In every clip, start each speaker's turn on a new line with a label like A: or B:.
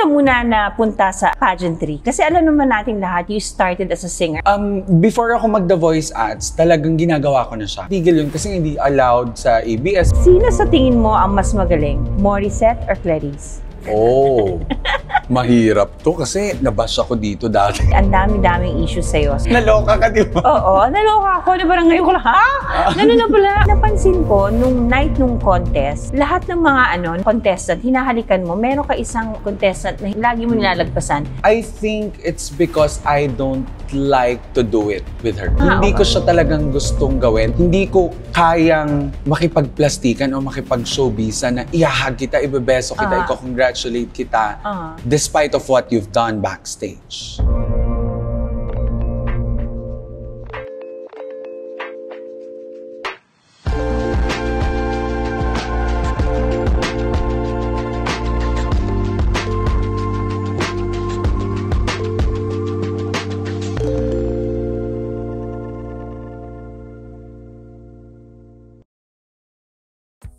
A: ka muna napunta sa pageantry? Kasi alam naman nating lahat, you started as a singer.
B: Before ako mag-The Voice Ads, talagang ginagawa ko na siya. Tigil yun kasi hindi allowed sa ABS.
A: Sino sa tingin mo ang mas magaling? Morissette or Clarice?
B: Oh, mahirap to kasi nabash ako dito dati.
A: Ang dami-daming issues sa'yo.
B: Naloka ka, di ba?
A: Oo, naloka ako. Na parang ngayon ko lang, ha? Na pala. Napansin ko, nung night nung contest, lahat ng mga contestant, hinahalikan mo, meron ka isang contestant na lagi mo nilalagpasan.
B: I think it's because I don't like to do it with her. Hindi
A: Okay.
B: ko siya talagang gustong gawin. Hindi ko kayang makipagplastikan o makipag-showbiza na ihahag kita, ibebeso kita, i-congratulate kita despite of what you've done backstage.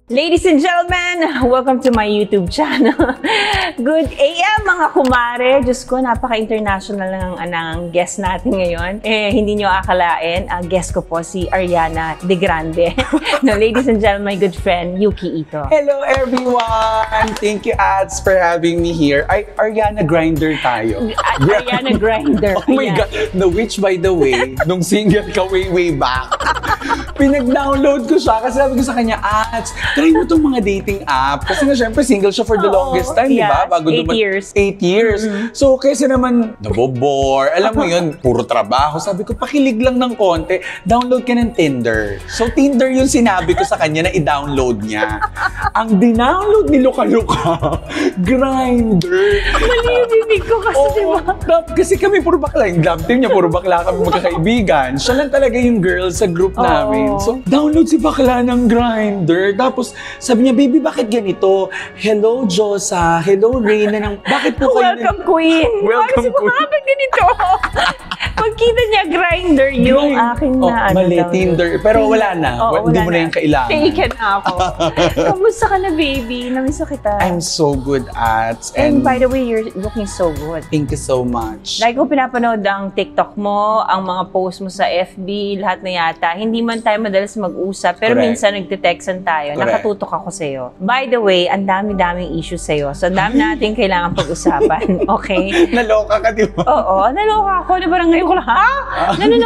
A: Ladies and gentlemen, welcome to my YouTube channel. Good AM mga kumare. Diyos ko, napaka-international ng guest natin ngayon. Hindi nyo akalain, ang guest ko po si Ariana De Grande. No, ladies and gentlemen, my good friend, Yuki Ito.
B: Hello everyone! Thank you, Ads, for having me here. Ariana Grinder tayo.
A: Ariana Grinder.
B: Oh my God! The Witch, by the way, nung single ka way back, pinag-download ko siya kasi sabi ko sa kanya, Ads, try mo itong mga dating app. Kasi nga, syempre, single siya for the longest time, di ba? Bago
A: 8 years.
B: 8 years. So, kasi naman, nabobore. Alam mo yun, puro trabaho. Sabi ko, pakilig lang ng konti. Download ka ng Tinder. So, Tinder yung sinabi ko sa kanya na i-download niya. Ang dinownload ni Luka-Luka, Grindr.
A: Mali yung bibig ko kasi, di ba?
B: Kasi kami puro bakla. Yung love team niya, puro bakla kami magkakaibigan. Siya lang talaga yung girl sa group namin. So, download si bakla ng Grindr. Tapos, sabi niya, baby, bakit ganito? Hello, Josa. Hello, Reyna. Bakit po kayo?
A: Welcome, Queen.
B: Welcome, Queen.
A: Bakit ganito? Pagkita niya, Grindr yung aking na
B: mali, Tinder. Pero wala na. Hindi mo na yung kailangan.
A: Taken na ako. Kamusta ka na, baby? Namiss kita.
B: I'm so good at...
A: And by the way, you're looking so good.
B: Thank you so much.
A: Like ko pinapanood ang TikTok mo, ang mga post mo sa FB, lahat na yata. Hindi man tayo madalas mag-usap, pero minsan nagte-textan tayo. Nakatutok ako sa'yo. By the way, ang dami-daming issues sa'yo. So, ang dami natin kailangan pag-usapan. Okay?
B: Naloka ka, di ba?
A: Oo, naloka ako. Na parang ngayon ko lang, ha?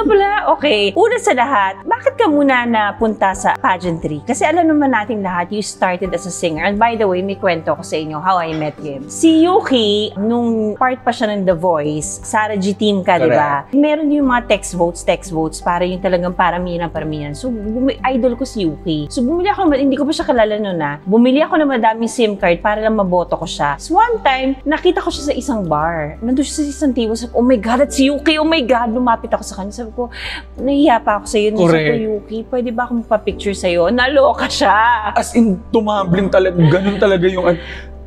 A: Pala? Okay. Una sa lahat, bakit ka muna napunta sa pageantry? Kasi alam naman nating lahat, you started as a singer. And by the way, may kwento ko sa inyo how I met him. Si Yuki, nung part pa siya ng The Voice, Sarah G team ka, di ba? Meron yung mga text votes, para yung talagang paramihan. So, idol ko si Yuki. So, bumili ako, hindi ko pa siya kilala noon na. Bumili ako ng madaming SIM card para lang maboto ko siya. So, one time, nakita ko siya sa isang bar. Nandun siya sa isang table. Sabi ko, oh my God, that's si Yuki. Oh my God. Lumapit ako sa kanya. Sabi ko, nahiya pa ako sa'yo. Sabi ko, Yuki, pwede ba akong magpa-picture sa'yo? Naloka siya.
B: As in, tumambling talaga. Ganun talaga yung...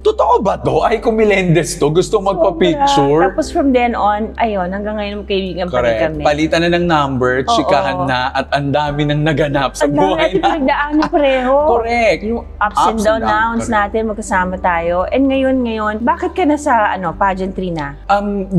B: Totoo ba to? Ay, kung Melendez to, gusto magpa-picture.
A: Tapos from then on, ayun, hanggang ngayon kaibigan pa rin kami.
B: Palitan na ng number, chikahan na, at ang dami nang naganap sa buhay na.
A: Ang dami natin pareho.
B: Correct.
A: Yung ups and downs natin, magkasama tayo. And ngayon, bakit ka na sa pageantry na?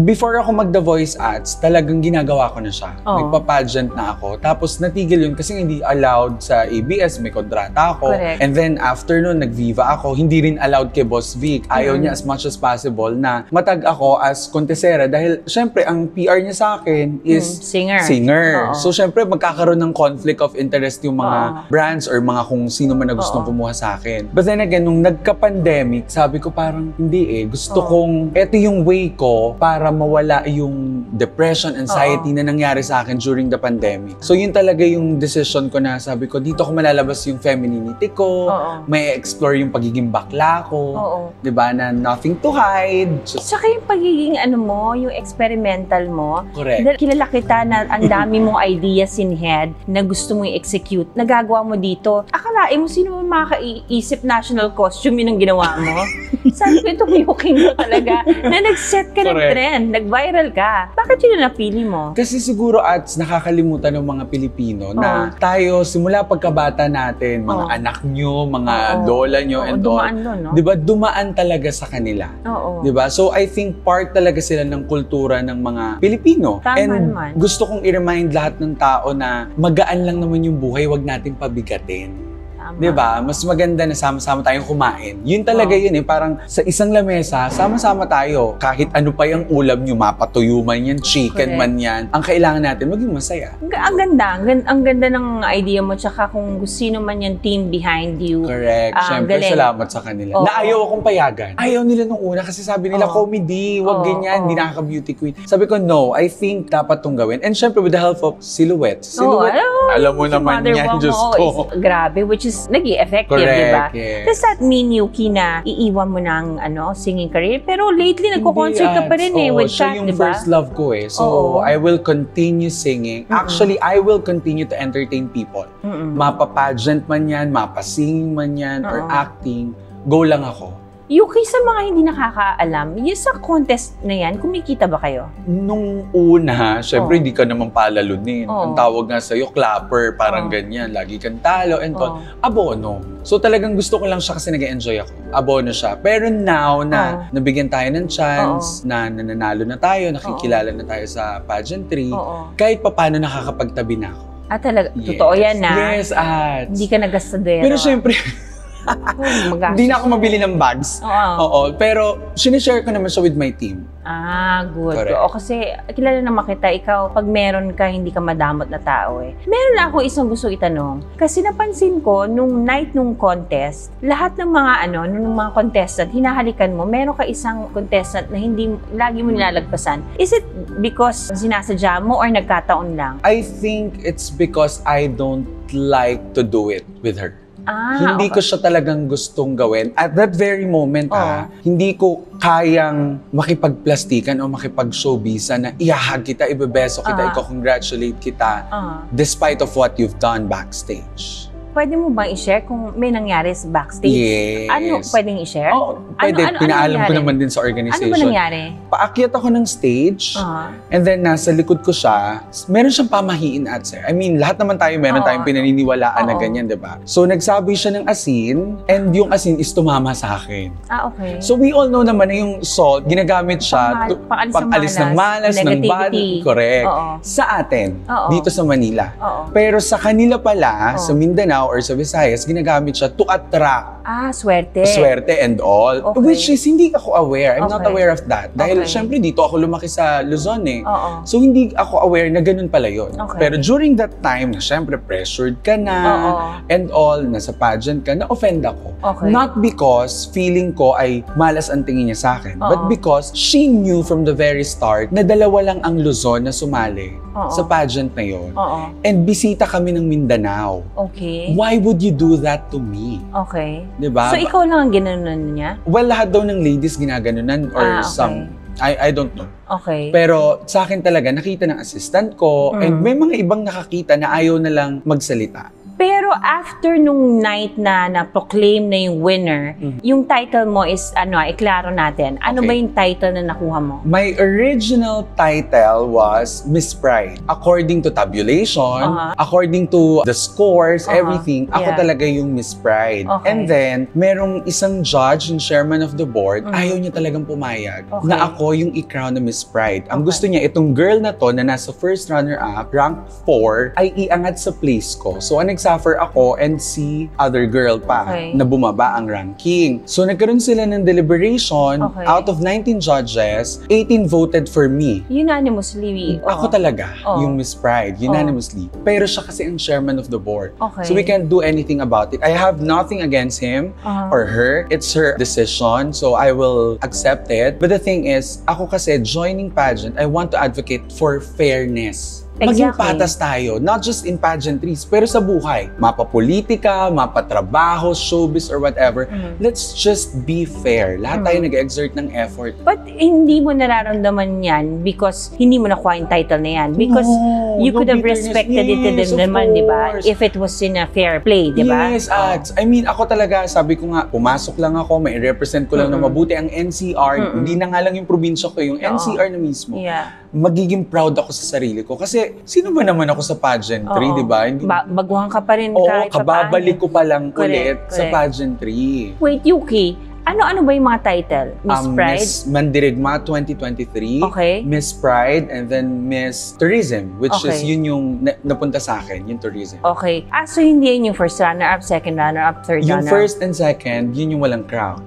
B: Before ako mag-The Voice Ads, talagang ginagawa ko na siya. Nagpa-pageant na ako. Tapos natigil yun kasi hindi allowed sa ABS, may kontrata ako.
A: Correct.
B: And then after nun, nag-Viva ako. Hindi rin allowed kay Boss Vic. Ayaw niya as much as possible na matag ako as kontesera dahil syempre ang PR niya sa akin is singer. So syempre magkakaroon ng conflict of interest yung mga brands or mga kung sino man na gustong kumuha sa akin. But then again, nung nagka-pandemic, sabi ko parang hindi gusto kong eto yung way ko para mawala yung depression, anxiety na nangyari sa akin during the pandemic. So yun talaga yung decision ko na sabi ko dito ko malalabas yung femininity ko, may explore yung pagiging bakla ko. Diba, na nothing to hide.
A: Saka yung pagiging yung experimental mo.
B: Correct.
A: Kilala kita na ang dami mong ideas in head na gusto mong i-execute. Nagagawa mo dito. Akalain mo, sino mo makakaisip national costume yun ang ginawa mo? Sabi ko, itong yuking mo talaga na nag-set ka ng trend, nag-viral ka. Bakit yun ang napili mo?
B: Kasi siguro nakakalimutan ng mga Pilipino na tayo, simula pagkabata natin, mga anak nyo, mga lola nyo, and all.
A: Dumaan doon, no?
B: Diba, dumaan dumaan talaga sa kanila.
A: Oo.
B: 'Di ba? So I think part talaga sila ng kultura ng mga Pilipino.
A: Tama
B: And
A: naman.
B: gusto kong i-remind lahat ng tao na magaan lang naman yung buhay, wag nating pabigatin.
A: Tama.
B: 'Di ba? Mas maganda na sama-sama tayong kumain. Yun talaga yun parang sa isang lamesa, sama-sama tayo. Kahit ano pa yung ulam nyo, mapatuyo man yan, chicken
A: Correct.
B: man yan. Ang kailangan natin, maging masaya.
A: Ang ganda. Ang ganda ng idea mo. Tsaka kung sino man yung team behind you.
B: Correct. Siyempre,
A: galing.
B: salamat sa kanila.
A: Oo.
B: Na ayaw akong payagan. Ayaw nila nung una kasi sabi nila, comedy, wag ganyan, hindi nakaka-beauty queen. Sabi ko, no, I think dapat tong gawin. And siyempre, with the help of Silhouette. Alam mo naman yan, Diyos ko.
A: Grabe, which is naging effective,
B: Correct,
A: di ba?
B: yes.
A: Does that mean, Yuki, na iiwan mo ng singing career? Pero lately, nagko-concert ka pa rin with
B: siya
A: Kat,
B: yung
A: di ba?
B: first love ko eh. So, I will continue singing. Actually, I will continue to entertain people. Mapa-pageant man yan, mapa-singing man yan, or acting. Go lang ako.
A: Yuki, sa mga hindi nakakaalam, yung sa contest na yan, kumikita ba kayo?
B: Nung una, syempre hindi ka naman palalunin. Ang
A: Oo.
B: tawag nga sa'yo, clapper, parang ganyan. Lagi kang talo and all. Abono. So talagang gusto ko lang siya kasi nag-enjoy ako. Abono siya. Pero now na nabigyan tayo ng chance, na nananalo na tayo, nakikilala na tayo sa pageantry, kahit papano nakakapagtabi na ako.
A: Talaga, totoo yan na.
B: Yes, at
A: Hindi ka nagastadero.
B: pero syempre, hindi na ako mabili ng bags. Oo. Pero, sinishare ko naman siya with my team.
A: Good.
B: Correct.
A: Oo, kasi kilala naman kita, ikaw, pag meron ka, hindi ka madamot na tao eh. Meron lang ako isang gusto itanong. Kasi napansin ko, nung night nung contest, lahat ng mga nung mga contestant, hinahalikan mo, meron ka isang contestant na hindi, lagi mo nilalagpasan. Is it because sinasadya mo or nagkataon lang?
B: I think it's because I don't like to do it with her. Hindi ko siya talagang gustong gawin. At that very moment, hindi ko kayang makipagplastikan o makipag-showbiza na ihahag kita, ibebeso kita, i-congratulate kita despite of what you've done backstage.
A: Pwede mo bang i-share kung may nangyari sa backstage?
B: Yes.
A: Ano pwedeng i-share?
B: Pwede. Pinaalam ko
A: nangyari?
B: naman din sa organization.
A: Ano ba nangyari?
B: Paakyat ako ng stage, and then nasa likod ko siya, meron siyang pamahiin at sir. I mean, lahat naman tayo meron tayong pinaniniwalaan na ganyan, di ba? So, nagsabi siya ng asin, and yung asin is tumama sa akin.
A: Okay.
B: So, we all know naman na yung salt, ginagamit siya pang-alis ng malas, ng bad. Correct. Sa atin, dito sa Manila. Pero sa kanila pala, sa Mindanao or sa Visayas, ginagamit siya to attract
A: swerte.
B: Swerte and all.
A: Okay.
B: Which is, hindi ako aware. I'm not
A: Okay.
B: aware of that. Dahil, syempre, dito ako lumaki sa Luzon eh. So, hindi ako aware na ganun pala yun.
A: Okay.
B: Pero during that time, na syempre, pressured ka na and all, nasa pageant ka, na-offend ako.
A: Okay.
B: Not because feeling ko ay malas ang tingin niya sa akin, but because she knew from the very start na dalawa lang ang Luzon na sumali sa pageant na yun. And bisita kami ng Mindanao.
A: Okay.
B: Why would you do that to me?
A: Okay.
B: Diba?
A: So, ikaw lang ang ginanunan niya?
B: Well, lahat daw ng ladies ginaganunan or
A: okay.
B: some. I don't know.
A: Okay.
B: Pero sa akin talaga, nakita ng assistant ko and may mga ibang nakakita na ayaw na lang magsalita.
A: Pero after nung night na na-proclaim na yung winner, yung title mo is, iklaro natin. Ano ba yung title na nakuha mo?
B: My original title was Miss Pride. According to tabulation, according to the scores, everything, ako talaga yung Miss Pride.
A: Okay.
B: And then, merong isang judge, yung chairman of the board, ayaw niya talagang pumayag na ako yung i-crown na Miss Pride. Ang gusto niya, itong girl na to na nasa first runner-up, rank 4, ay iangat sa place ko. So, suffer ako and si other girl pa na bumaba ang ranking. So nagkaroon sila ng deliberation. Out of 19 judges, 18 voted for me.
A: Unanimously?
B: Ako talaga, yung Miss Pride, unanimously. Pero siya kasi ang chairman of the board. So we can't do anything about it. I have nothing against him or her. It's her decision, so I will accept it. But the thing is, ako kasi joining pageant, I want to advocate for fairness. Maging patas tayo, not just in pageantries, pero sa buhay. Mapapolitika, mapatrabaho, showbiz, or whatever. Let's just be fair. Lahat tayo nag-exert ng effort.
A: But hindi mo nararamdaman yan because hindi mo nakuha yung title na yan. Because you could have respected it din naman, di ba? If it was in a fair play, di ba?
B: Yes, I mean, ako talaga, sabi ko nga, pumasok lang ako, may represent ko lang na mabuti ang NCR. Hindi na nga lang yung probinsya ko, yung NCR na mismo. Magiging proud ako sa sarili ko. Kasi, sino ba naman ako sa pageantry, di ba?
A: Baguhan ka pa rin
B: Oo,
A: kahit
B: kababalik ko pa lang
A: Correct,
B: ulit sa pageantry.
A: Wait, Yuki, Ano ba yung mga title? Miss Pride?
B: Miss Mandirigma 2023,
A: Okay.
B: Miss Pride, and then Miss Tourism, which
A: Okay.
B: is yun yung napunta sa akin, yung tourism.
A: Okay. So hindi yun yung first runner-up, second runner-up, third
B: Yung
A: runner-up?
B: first and second, yun yung walang crown.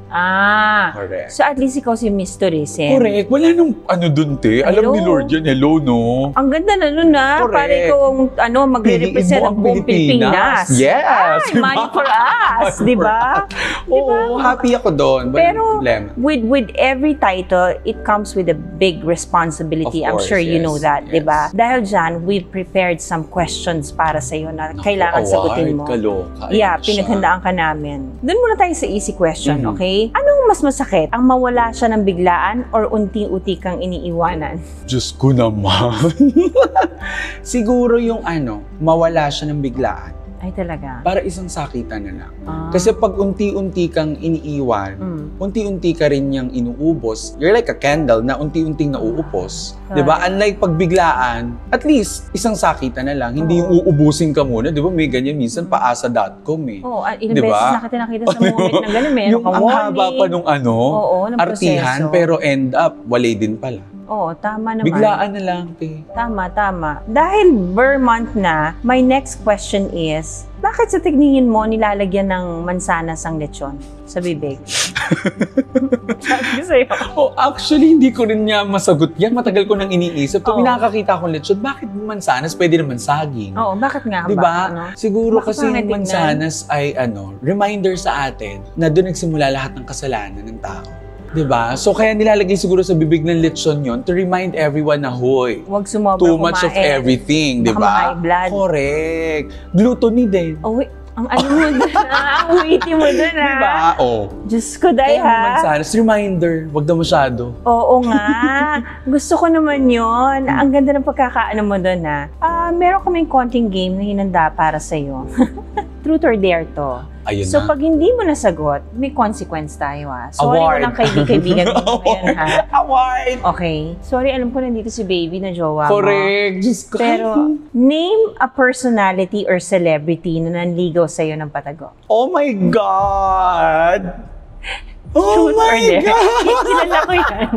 B: Correct.
A: So at least ikaw si Miss Tourism.
B: Correct. Wala nung dun, te. Alam ni Lord yan. Hello, no?
A: Ang ganda na nun,
B: Correct.
A: Para ikaw ang magre-represent ng buong Pilipinas.
B: Yes.
A: Ay, money for us. Di ba?
B: Oo, happy ako doon.
A: Pero
B: problema.
A: with every title, it comes with a big responsibility.
B: Of
A: I'm
B: course,
A: sure you
B: yes,
A: know that,
B: yes.
A: di ba? Dahil dyan, we've prepared some questions para sa'yo na kailangan sagutin mo.
B: Kaloka.
A: Yeah, pinaghandaan ka namin. Doon muna tayo sa easy question, okay? Anong mas masakit? Ang mawala siya ng biglaan or unti-unti kang iniiwanan?
B: Diyos ko naman. Siguro yung mawala siya ng biglaan.
A: Ay, talaga?
B: Para isang sakitan na lang. Kasi pag unti-unti kang iniiwan, unti-unti ka rin niyang inuubos. You're like a candle na unti-unting nauupos. Diba? Unlike pag biglaan, at least isang sakitan na lang. Hindi yung uubusin ka muna. Diba? May ganyan minsan paasa.com eh.
A: Oo, ilang beses na kita nakita sa moment na gano'n. Meron
B: yung
A: kang
B: ang
A: warning.
B: haba pa nung
A: ng
B: artihan,
A: proseso.
B: pero end up, wala din pala.
A: Oo, tama naman.
B: Biglaan na lang, te.
A: Tama. Dahil Burr month na, my next question is, bakit sa tingin mo nilalagyan ng mansanas ang lechon sa bibig? Sabi ko sa'yo.
B: Actually, hindi ko rin niya masagot yan. Matagal ko nang iniisip. Kung nakakita akong lechon, bakit mansanas? Pwede naman saging.
A: Oo, bakit nga ba?
B: Diba? Siguro
A: Baka
B: kasi yung
A: pangatignan.
B: mansanas ay reminder sa atin na doon nagsimula lahat ng kasalanan ng tao. Diba? So kaya nilalagay siguro sa bibig ng lechon yon to remind everyone na, hoy,
A: huwag sumobra
B: too much of
A: kumain.
B: everything,
A: Baka
B: diba?
A: ma-high blood.
B: Correct. Gluttony din.
A: Oh, wait. Ang mo doon ang witty mo doon
B: Diba?
A: Diyos ko, day
B: Kaya mansanas, reminder, wag daw masyado.
A: Oo nga. Gusto ko naman yon. Ang ganda ng pagkakaano mo doon meron kaming konting game na hinanda para sa'yo. Truth or dare to.
B: Ayun
A: So
B: na.
A: pag hindi mo nasagot, may consequence tayo Sorry
B: Award.
A: walang kaibigan mo ngayon
B: Award!
A: Okay. Sorry, alam ko nandito si baby na jowa mo.
B: Correct. Diyos ko.
A: Pero, name a personality or celebrity na nanligaw sa'yo ng patago.
B: Oh my God! Oh
A: Truth or
B: my
A: dare?
B: God!
A: Kilala ko yan.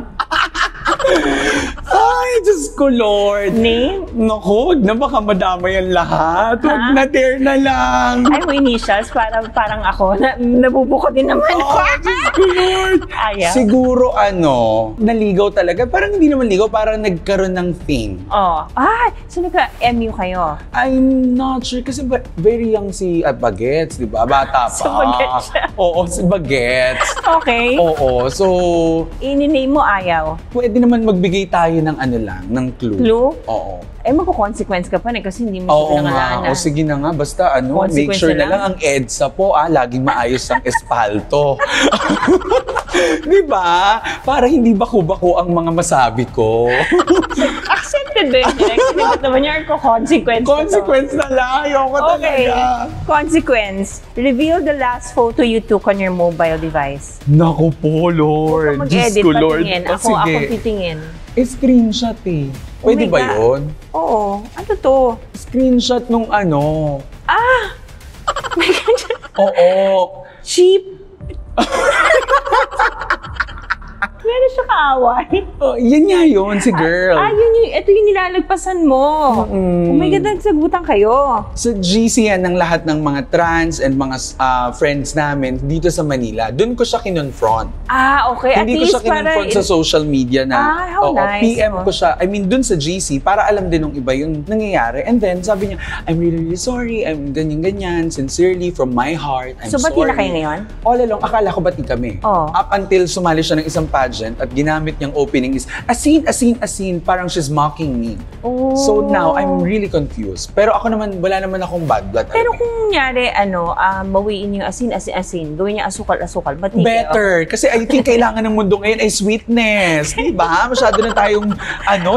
B: Ay, Diyos ko, Lord.
A: Name?
B: Naku, wag na baka madamay ang lahat. Wag na, dare na lang.
A: Ay, mo initials, parang ako. Nabubuko din naman ako.
B: Oh, Diyos ko, Lord.
A: Ayaw.
B: Siguro, naligaw talaga. Parang hindi naman ligaw, parang nagkaroon ng thing.
A: So nagka-MU kayo?
B: I'm not sure kasi very young si Bagets, di ba? Bata pa.
A: So, Bagets siya.
B: Oo, si Bagets.
A: Okay.
B: Oo, so
A: I-name mo ayaw.
B: pwede naman magbigay tayo ng ng clue.
A: Clue?
B: Oo.
A: Magko-consequence ka pa kasi hindi mo
B: Oo
A: siya
B: nga. O sige na nga, basta make
A: Consequence
B: sure
A: na
B: na lang ang EDSA po, laging maayos ang espalto. Di ba? Para hindi bako-bako ang mga masabi ko.
A: Accepted din. Accepted naman yung consequence.
B: Consequence na lang. Ayoko
A: Okay.
B: talaga.
A: Consequence. Reveal the last photo you took on your mobile device.
B: Naku po, Lord. Diyos
A: Mag-edit,
B: ko, Lord.
A: patingin.
B: O,
A: Ako titingin.
B: Screenshot eh.
A: Oh
B: Pwede
A: my
B: ba
A: God.
B: yun?
A: Oo. Ano to?
B: Screenshot nung Oo.
A: Cheap. Meron siya kaaway.
B: Oh, yan nga yun, si girl.
A: Ito yung nilalagpasan mo. Oh my God, nagsagutan kayo.
B: Sa GC yan ng lahat ng mga trans and mga friends namin dito sa Manila. Doon ko siya kinonfront.
A: Okay.
B: Hindi
A: At
B: ko
A: least
B: siya kinonfront sa social media na,
A: how nice.
B: PM ko siya. I mean, doon sa GC, para alam din ng iba yung nangyayari. And then, sabi niya, I'm really, really sorry. I'm ganyan-ganyan. Sincerely, from my heart, I'm sorry.
A: So, bati na kayo ngayon?
B: All along, akala ko bati kami. Up until sumali siya ng isang pageant at ginamit niyang opening is, asin, parang she's mocking me. So now, I'm really confused. Pero ako naman, wala naman akong bad blood.
A: Pero kung nyari, bawiin yung asin, gawin niya asukal, bati
B: better. Kasi I think kailangan ng mundo ngayon ay sweetness. Diba? Masyado na tayong,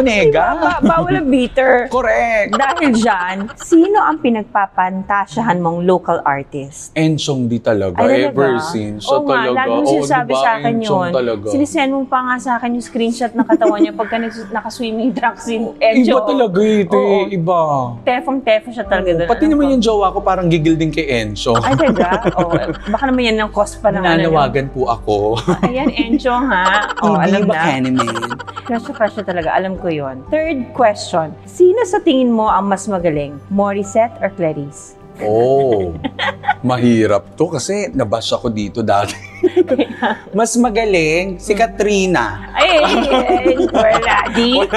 B: nega.
A: Bawal ang bitter.
B: Correct.
A: Dahil dyan, sino ang pinagpapantasyahan mong local artist?
B: Enchong di talaga.
A: Ay, talaga?
B: Ever since. Siya
A: Oo nga,
B: talaga.
A: laging sinasabi
B: diba?
A: sa akin
B: Enchong
A: yun.
B: talaga.
A: Sinend mo pa nga sa akin yung screenshot ng katawan niya pagka naka-swimming trunks si Encho.
B: Iba talaga ito eh. Iba.
A: Tefong-tefo siya talaga doon.
B: Pati naman yung jowa ko parang gigil din kay Encho.
A: Ay, talaga? Baka naman yan ng cost pa naman.
B: Nananawagan po ako.
A: Ayan, Encho ha. Alam na.
B: Bakaneman.
A: Crush na talaga. Alam ko yon. Third question. Sino sa tingin mo ang mas magaling? Morissette or Clarice?
B: Mahirap to kasi nabash ako dito dati. Mas magaling si Katrina.
A: Ay, wala dito.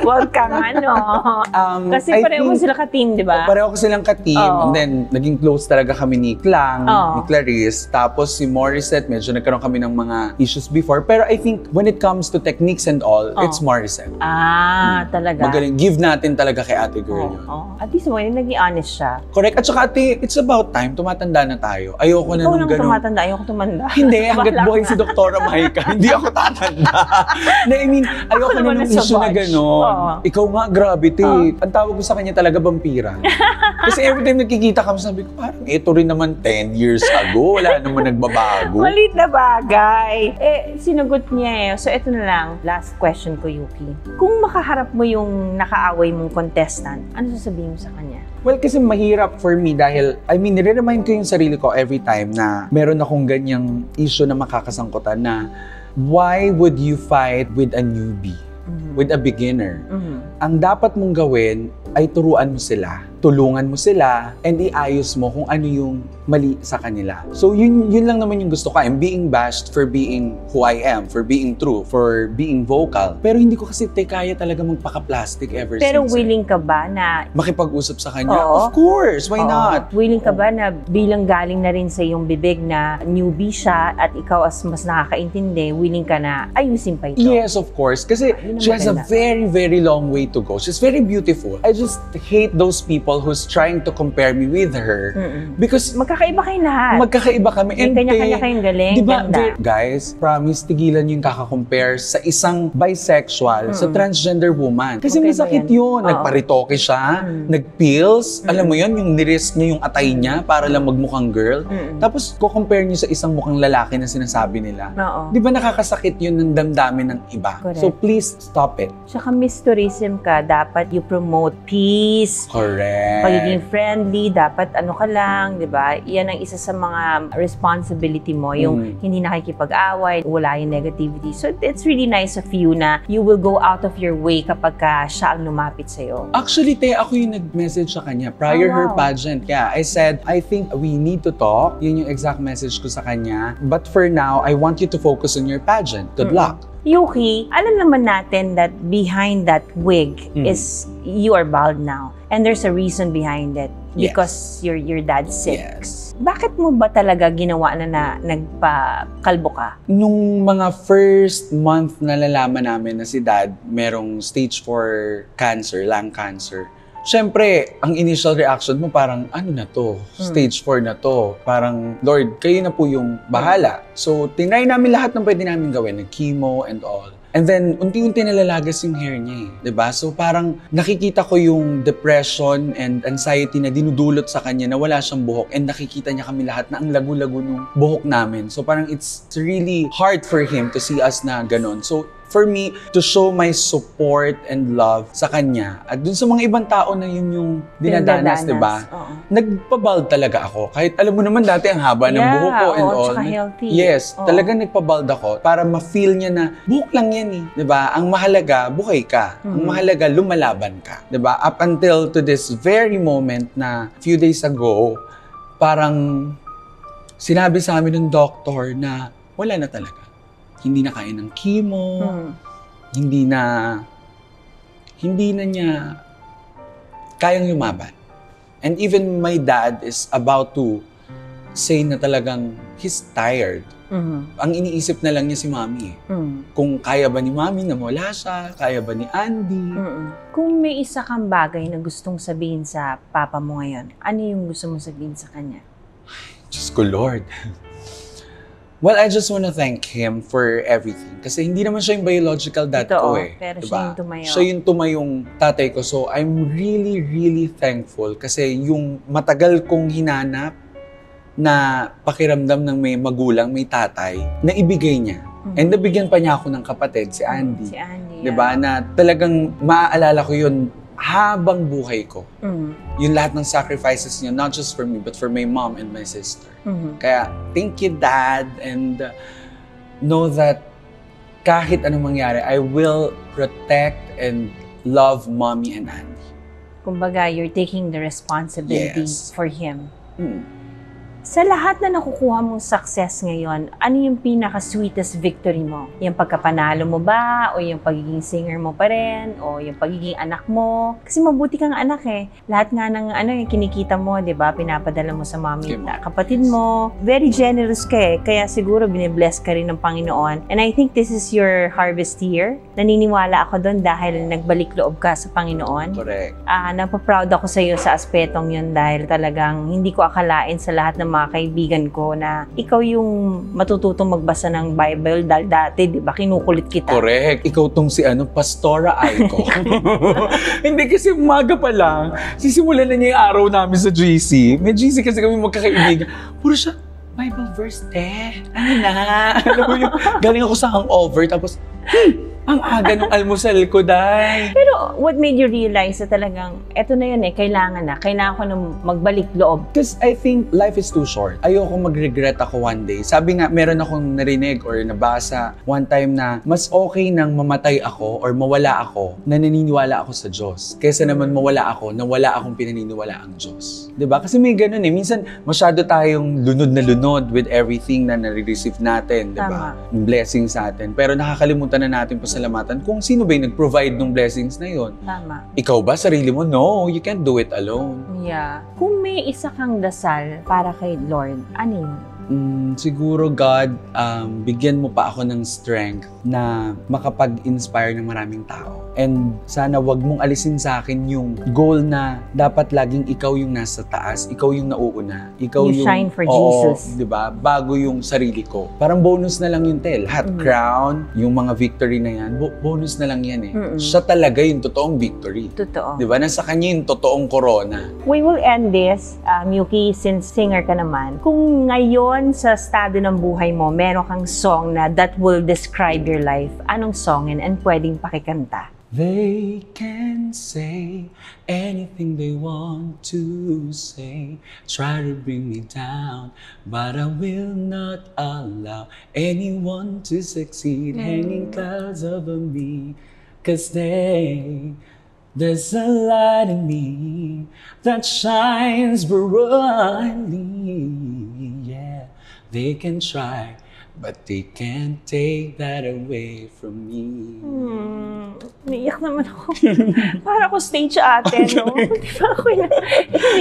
A: Huwag kang kasi pareho mo sila ka-team, di ba?
B: Pareho ko silang ka-team. And then, naging close talaga kami ni Klang, ni Clarice. Tapos si Morissette, medyo nagkaroon kami ng mga issues before. Pero I think when it comes to techniques and all, it's Morissette.
A: Talaga?
B: Magaling. Give natin talaga kay ate girl yun.
A: At least mo, naging honest siya.
B: Correct. At saka ate, it's about time. Tumatanda na tayo. Ayoko na nung gano'n.
A: Tumatanda. Ayoko tumanda.
B: Hindi, hanggat buhay si Doktora Maika, hindi ako tatanda. I mean, ayoko na nung issue na gano'n. Ikaw nga, gravity. Ang tawag ko sa kanya talaga, vampira. Kasi every time nakikita kami, sabi ko, parang ito rin naman 10 years ago. Wala naman nagbabago.
A: Malit na bagay. Sinagot niya eh. So, ito na lang. Last question ko, Yuki. Kung makaharap mo yung nakaaway mong contestant, ano sasabihin mo sa kanya?
B: Well, kasi mahirap for me dahil, nire-remind ko yung sarili ko every time na meron akong ganyang issue na makakasangkutan na why would you fight with a newbie, with a beginner? Ang dapat mong gawin ay turuan mo sila, tulungan mo sila, and iayos mo kung ano yung mali sa kanila. So yun lang naman yung gusto ko. I'm being bashed for being who I am, for being true, for being vocal. Pero hindi ko kasi kaya talaga magpaka-plastic ever since.
A: Pero willing ka ba na
B: makipag-usap sa kanya? Of course, why not?
A: Willing ka ba na bilang galing na rin sa iyong bibig na newbie siya at ikaw as mas nakakaintindi, willing ka na ayusin pa ito?
B: Yes, of course. Kasi she has a very, very long way to go. She's very beautiful. I just hate those people who's trying to compare me with her. Because
A: magkakaiba kayong lahat.
B: Magkakaiba kami.
A: And kanya-kanya kayong galing.
B: Diba,
A: ganda.
B: Guys, promise, tigilan yung kaka-compare sa isang bisexual, sa transgender woman. Kasi masakit yun. Nagparitoke siya, nag-pills. Alam mo yun, yung nirisk niya yung atay niya para lang magmukhang girl. Tapos, ko-compare niyo sa isang mukhang lalaki na sinasabi nila. Di ba nakakasakit yun ng damdamin ng iba?
A: Correct.
B: So, please, stop it.
A: Tsaka Miss Tourism ka, dapat you promote peace.
B: Correct.
A: Pagiging friendly, dapat ano ka lang, di ba? Yan ang isa sa mga responsibility mo, yung hindi nakikipag-away, wala yung negativity. So, it's really nice of you na you will go out of your way kapag siya ang lumapit sa'yo.
B: Actually, ako yung nag-message sa kanya prior her pageant. Yeah, I said, I think we need to talk. Yun yung exact message ko sa kanya. But for now, I want you to focus on your pageant. Good luck.
A: Yuki, alam naman natin that behind that wig is you are bald now. And there's a reason behind it. Because your dad's sick.
B: Yes.
A: Bakit mo ba talaga ginawa na nagpa-kalbo ka?
B: Nung mga first month na nalalaman namin na si dad merong stage 4 cancer, lung cancer. Siyempre, ang initial reaction mo parang, ano na to? Stage 4 na to. Parang, Lord, kayo na po yung bahala. So, tinry namin lahat ng pwede namin gawin, chemo and all. And then, unti-unti nalalagas yung hair niya eh. Diba? So, parang nakikita ko yung depression and anxiety na dinudulot sa kanya na wala siyang buhok. And nakikita niya kami lahat na ang lagu-lago ng buhok namin. So, parang it's really hard for him to see us na ganon. So, for me, to show my support and love sa kanya. At dun sa mga ibang tao na yun yung dinadanas, diba? Nagpabald talaga ako. Kahit alam mo naman dati ang haba ng buhok ko and all.
A: Tsaka healthy.
B: Yes, talagang nagpabald ako para ma-feel niya na buhok lang yan eh. Diba? Ang mahalaga, buhay ka. Ang mahalaga, lumalaban ka. Diba? Up until to this very moment na few days ago, parang sinabi sa amin ng doctor na wala na talaga. Hindi na kaya ng chemo, hindi na niya kayang lumaban. And even my dad is about to say na talagang he's tired. Ang iniisip na lang niya si Mami eh. Kung kaya ba ni Mami na wala siya, kaya ba ni Andy.
A: Kung may isa kang bagay na gustong sabihin sa papa mo ngayon, ano yung gusto mong sabihin sa kanya?
B: Diyos ko, Lord. Well, I just want to thank him for everything. Kasi hindi naman siya yung biological dad ko eh.
A: Pero
B: diba?
A: siya yung tumayo.
B: Siya yung tumayong tatay ko. So, I'm really, really thankful. Kasi yung matagal kong hinanap na pakiramdam ng may magulang, may tatay, na ibigay niya. And nabigyan pa niya ako ng kapatid, si Andy.
A: Si Andy,
B: Diba? Na talagang maaalala ko yun habang buhay ko. Yung lahat ng sacrifices niya, not just for me, but for my mom and my sister. Kaya, thank you, Dad. And know that kahit anong mangyari, I will protect and love Mommy and Andy.
A: Kumbaga, you're taking the responsibility for him. Sa lahat na nakukuha mong success ngayon, ano yung pinaka-sweetest victory mo? Yung pagkapanalo mo ba? O yung pagiging singer mo pa rin? O yung pagiging anak mo? Kasi mabuti kang anak eh. Lahat nga ng yung kinikita mo, di ba? Pinapadala mo sa mommy at kapatid mo. Very generous ka eh. Kaya siguro binibless ka rin ng Panginoon. And I think this is your harvest year. Naniniwala ako doon dahil nagbalik loob ka sa Panginoon.
B: Correct.
A: Napaproud ako sa iyo sa aspetong yun dahil talagang hindi ko akalain sa lahat ng mga kaibigan ko na ikaw yung matututong magbasa ng Bible dahil dati, di ba, kinukulit kita.
B: Correct. Ikaw tong si Pastora Aiko. Hindi kasi umaga pa lang, sisimulan na niya yung araw namin sa GC. May GC kasi kami magkakaibigan. Puro siya, Bible verse, ano na? Alam mo yung, galing ako sa hangover, tapos, ang aga ng almusal ko, Day.
A: Pero what made you realize na talagang, eto na yun kailangan ko na magbalik loob?
B: Because I think life is too short. Ayoko mag-regret ako one day. Sabi nga, meron akong narinig or nabasa one time na mas okay nang mamatay ako or mawala ako na naniniwala ako sa Diyos. Kaysa naman mawala ako na wala akong pinaniniwala ang Diyos. Diba? Kasi may ganun Minsan, masyado tayong lunod na lunod with everything na nare-receive natin. Diba? Blessings sa atin. Pero nakakalimutan na natin pasalamatan kung sino ba yung nag-provide ng blessings na yun.
A: Tama.
B: Ikaw ba? Sarili mo? No, you can't do it alone.
A: Yeah. Kung may isa kang dasal para kay Lord, ano yun?
B: Siguro, God, bigyan mo pa ako ng strength na makapag-inspire ng maraming tao. And sana wag mong alisin sa akin yung goal na dapat laging ikaw yung nasa taas, ikaw yung nauuna. Ikaw
A: you shine for Jesus.
B: Diba? Bago yung sarili ko. Parang bonus na lang yun, Lahat crown, yung mga victory na yan, bonus na lang yan Siya talaga yung totoong victory.
A: Totoo.
B: Diba? Nasa kanya yung totoong corona.
A: We will end this, Yuki, since singer ka naman. Kung ngayon sa estado ng buhay mo, meron kang song na that will describe your life, anong song yun and pwedeng pakikanta?
B: They can say anything they want to say, try to bring me down, but I will not allow anyone to succeed, hanging clouds over me, 'cause there's a light in me that shines brightly, yeah, they can try, but they can't take that away from me.
A: Naiyak naman ako. Para ako stage ate, no? Di ba ako yan?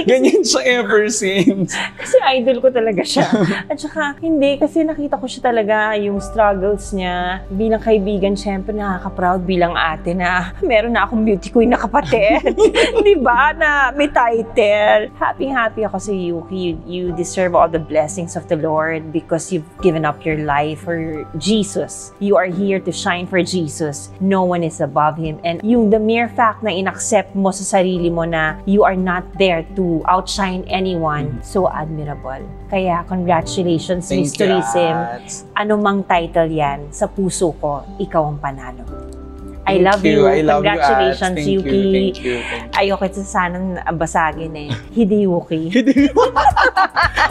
B: Ganyan siya ever since.
A: Kasi idol ko talaga siya. At saka, hindi. Kasi nakita ko siya talaga, yung struggles niya. Bilang kaibigan, syempre nakaka-proud bilang ate na meron na akong beauty queen na kapatid. Di ba? Na may title. Happy ako sa Yuki. You deserve all the blessings of the Lord because you've given up your life for Jesus. You are here to shine for Jesus. No one is above Him. And the mere fact na inaccept mo sa sarili mo na you are not there to outshine anyone, so admirable. Kaya congratulations, Miss Tourism. Ano mang title yan, sa puso ko, ikaw ang panalo. I love you. Congratulations, Yuki.
B: Thank you.
A: Ayoko ito sanang basagin Hideyuki.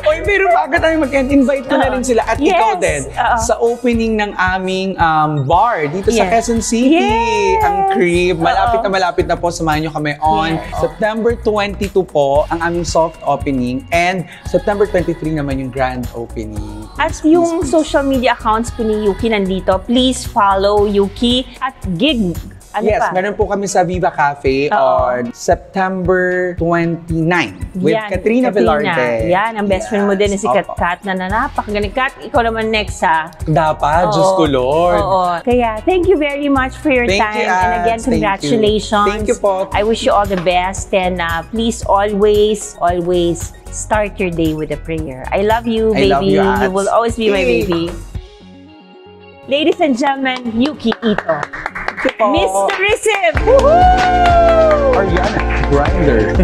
B: Oy, pero bago tayo mag-invite ko na rin sila. At ikaw din, sa opening ng aming bar dito sa Quezon City. Ang Crib. Malapit na po. Samahan nyo kami on September 22 po, ang aming soft opening. And September 23 naman yung grand opening.
A: At yung social media accounts po ni Yuki nandito. Please follow Yuki at Gig.
B: Yes, meron po kami sa Viva Cafe on September 29 with Katrina Velarde.
A: Yan, ang best friend mo din si Kat na napakagaling. Kat, ikaw naman next
B: Dapat, Diyos ko Lord.
A: Kaya, thank you very much for your time. And again, congratulations.
B: Thank you po.
A: I wish you all the best. And please always start your day with a prayer. I love you, baby.
B: I love you,
A: You will always be my baby. Ladies and gentlemen, Yuki Ito. Miss Tourism!
B: Ariana Grinder.